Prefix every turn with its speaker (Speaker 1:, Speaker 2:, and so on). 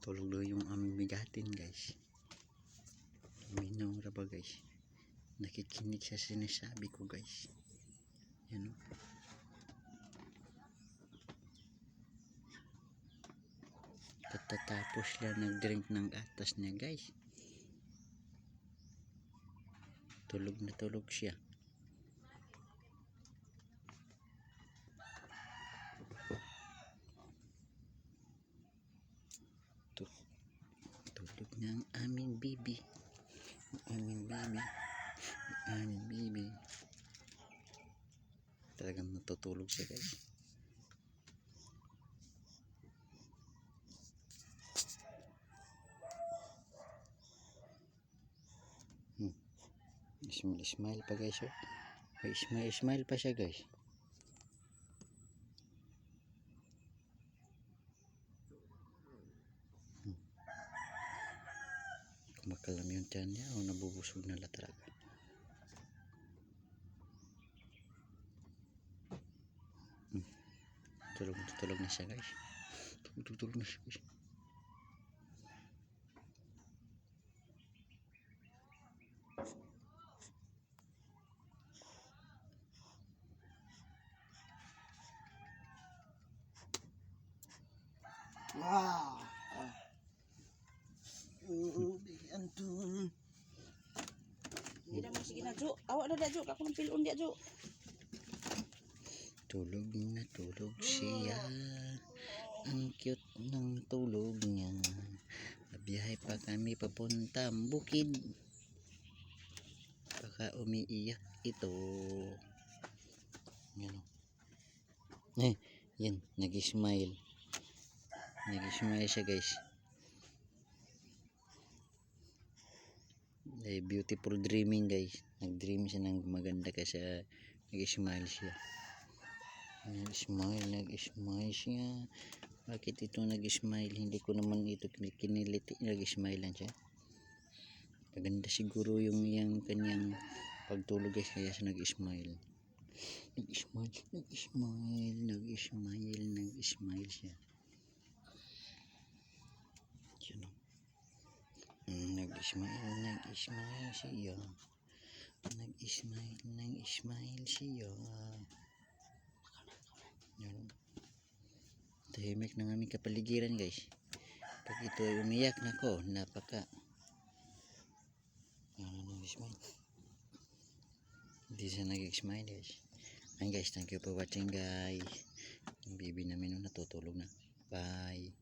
Speaker 1: Tulog daw yung aming bigatin guys. Minaw ra ba guys? Nakikinig sa sinasabi ko guys. Yan o. Katatapos lang nag-drink ng gatas niya guys. Tulog na tulog siya. Tulog na ang aming baby. Aming baby. Aming baby. Talagang natutulog siya guys. Smile pa guys oh. Smile pa siya guys. Kumakalam yung tiyan niya o nabubusog na talaga. Tulog na siya guys. Tulog na siya guys.
Speaker 2: Wow. Antun.
Speaker 3: Hindi mo sige na, Jo. Awak na, Jo. Ako ng pilon dia, Jo.
Speaker 1: Tulog na tulog siya. Ang cute ng tulog niya. Biyahe pa kami papuntang bukid. Baka umiiyak ito. Yan o. Yan. Nag-smile. Nag-smile siya guys. Beautiful dreaming guys. Nag-dream siya ng maganda kasi nag-smile siya. Nag-smile siya. Bakit ito nag-smile? Hindi ko naman ito kiniliti. Nag-smile lang siya. Maganda siguro yung kanyang pagtulog guys kaya siya nag-smile. Nag-smile siya. Yun o. Nag-smile siya. Nag-smile siya. Yan. Tahimik ng aming kapaligiran guys. Pag ito ay umiyak nako, napaka nag-smile. Hindi siya nag-smile guys. And guys, thank you for watching guys. Yung baby namin natutulog na. Bye.